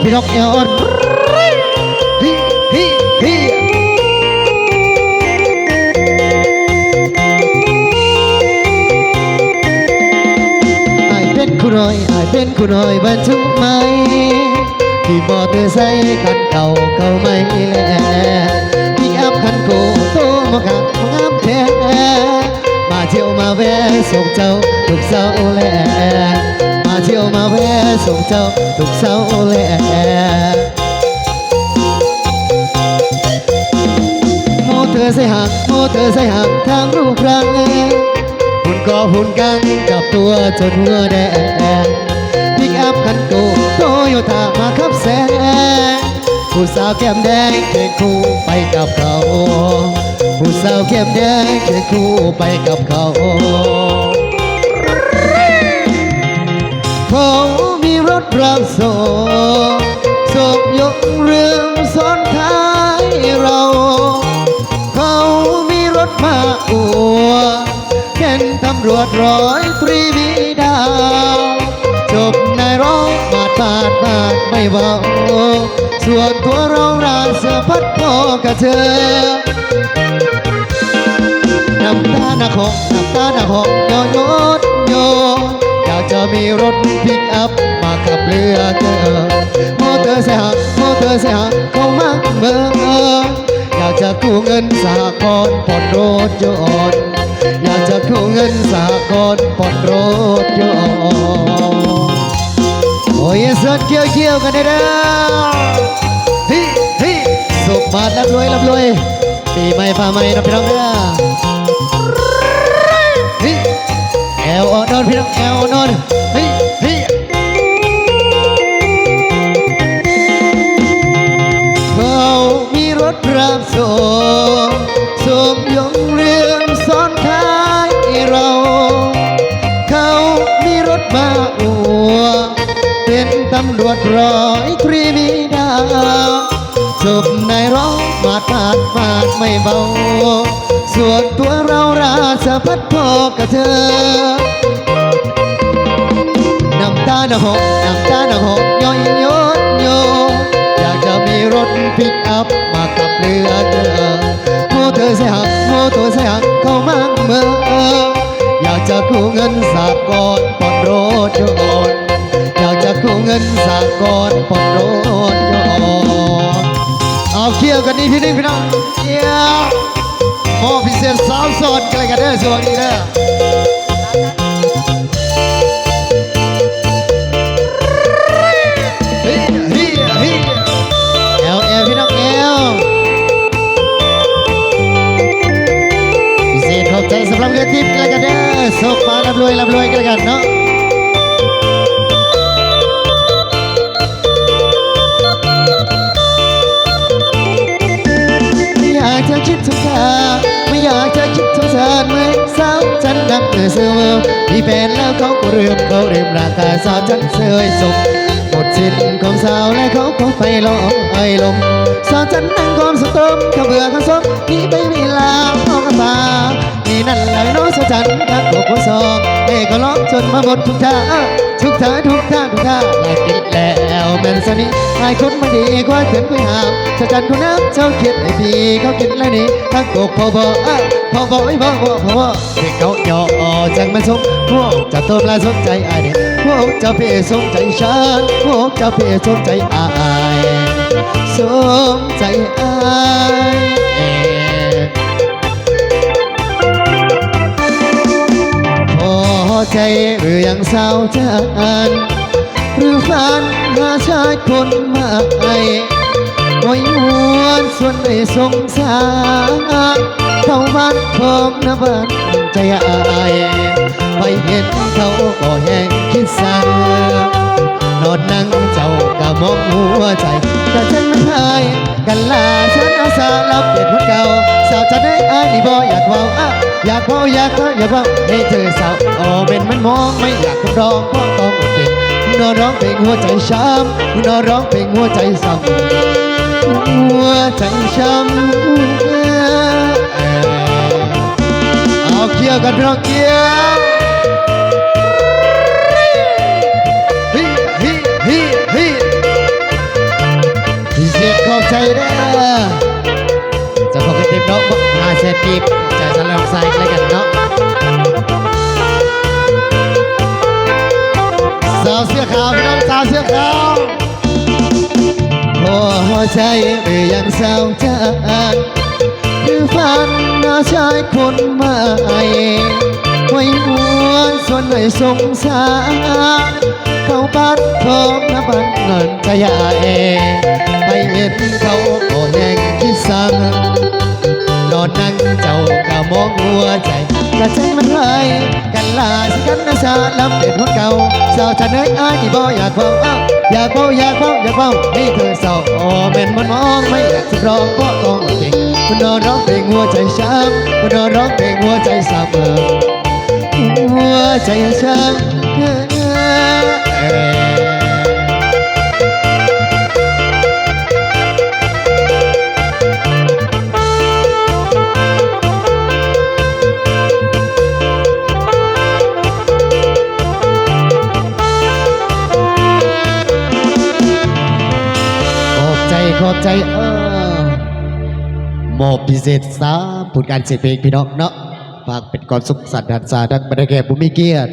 พี่น้องเอวฮิฮิฮิคุณน้อยอายเป็นคุณน้อยบรรทุกไหมที่มอเตอร์ไซค์คันเก่าเขาไม่แลพี่อัพคันโกโตมาขับงามแท้มาเที่ยวมาแวะส่งเจ้าทุกเสาร์แลมาเที่ยวมาแวะส่งเจ้าทุกเสาร์แลมอเตอร์ไซค์หักมอเตอร์ไซค์หักทางรูปร่างหุ่นก็หุ่นกังกับตัวจนหัวแดงพิกอัพคันโกโตโยต้ามาขับแสงผู้สาวแก้มแดงเคียงคู่ไปกับเขาผู้สาวแก้มแดงเคียงคู่ไปกับเขาเขามีรถรับส่งส่งยกเรื่องซ้อนท้ายเราเขามีรถมาอวดเป็นตำรวจ103มีดาวจบในร้องบาดไม่เบาส่วนตัวเราราเสือพัดพอกระเธอน้ำตาหนักหกน้ำตาหนักหกโยโยโยอยากจะมีรถพิกอัพมาขับเรือเธอมอเตอร์ไซค์หักมอเตอร์ไซค์หักเขามักเบออยากจะกู้เงินสหกรณ์ผ่อนรถยนต์อยากจะกู้เงินสหกรณ์ผ่อนรถยนต์โอ้ยสัตว์เกี่ยวกันได้แล้วฮิฮิสุขมารับรวยปีใหม่ฟ้าใหม่นะพี่น้องเด้อฮิแอลออนพี่น้องแอลออนฮิฮิเขามีรถรับส่งส่งยงเรื่องซ้อนท้ายเราเขามีรถมาอวดเป็นตำรวจ103มีดาวจบในร้องบาดไม่เบาส่วนตัวเราราชพัดพอกับเธอน้ำตาหนักหกน้ำตาหนักหกย้อยโยนโยอยากจะมีรถพิกอัพมาขับเรือเธอมอเตอร์ไซค์หักมอเตอร์ไซค์หักเข้ามาเมื่ออยากจะกู้เงินสากลผ่อนรถยนต์อยากจะกู้เงินสากลผ่อนรถยนต์เอาเกี่ยวกันนี่พี่น้องเกี่ยวมอพิเศษสาวสดกันเลยกันเด้อสวัสดีเด้อพี่น้องเอลพิเศษขอบใจสำหรับเงินทิปกันเลยกันเด้อสุขมารับรวยกันเลยกันเนาะไม่อยากจะคิดทุกอย่างไม่อยากจะคิดทุกสารเมื่อสาวฉันดังเสือเมื่อมีแฟนแล้วเขาก็เริ่มราคาสาวฉันเสยสมหมดสิ้นของสาวและเขาก็ไปลอยลมสาวฉันนั่งก่อนสตมเขาเบื่อเขาซ้อมนี่ไปมีลาวเอากระตานี่นั่นแหละน้องสาวฉันทักบอกว่าซองเอ้ก็ร้องจนมาหมดทุกท่าลายติดแล้วแม่นสนิทหายคนมาดีกว่าเขินคุยหามสาวฉันคนน้ำเจ้าเขียนให้พี่เขากินแล้วนี่ทักบอกพอเด็กเขาหยอกจังมันสมพวกจะโทรมาสนใจอายเด็กพวกจะเพ่สนใจฉันพวกจะเพ่สนใจอายสนใจอายพอใจหรือยังเศร้าจันหรือฝันหาชายคนใหม่โอ้ยหวนส่วนไม่สงสารเข้าบ้านของน้ำบ้านใจอายไปเห็นเขาก็แห้งคิดสั่งนอนนั่งเจ้ากะมองหัวใจแต่ฉันมันหายกันลาฉันอาสารับเปลี่ยนคนเก่าสาวจะได้อายนี่บ่อยากเว้าอยากเว้าให้เธอสาวเป็นมันมองไม่อยากร้องเพราะต้องอดทนนอนร้องเพลงหัวใจช้ำนอนร้องเพลงหัวใจซ้ำหัวใจช้ำเอาเกี่ยวกันพี่น้องเกี่ยว 18 ปีใจสลองใส่อะไรกันเนาะสาวเสื้อขาวพี่น้องสาวเสื้อขาวหัวใจหรือยังเศร้าใจหรือฝันน่าชายคนใหม่ไว้หัวส่วนไหนสงสารเขาบ้านพร้อมน้ำมันเงินใจใหญ่ไปเห็นเขาก็แห่งคิดสั่งนอนนั่งเจ้ากะมองหัวใจกะใจมันไหลกันลาสิกันนะสาลำเป็นคนเก่าสาวท่านเอ้ยอ้ายที่บ่อยากเฝ้าอยากเฝ้าอยากเฝ้าอยากเฝ้านี่เธอสาวโอ้แม่นมันมองไม่อยากจะร้องเพราะต้องเก่งคุณนอนร้องเพลงหัวใจช้ำคุณนอนร้องเพลงหัวใจสามหัวใจช้ำขอบใจมอบพิเศษสาผลการเสียเพลงพี่น้องเนาะฝากเป็นก่อนสุขสันต์หันษาทั้งบรรดาแก่ผู้มีเกียรติ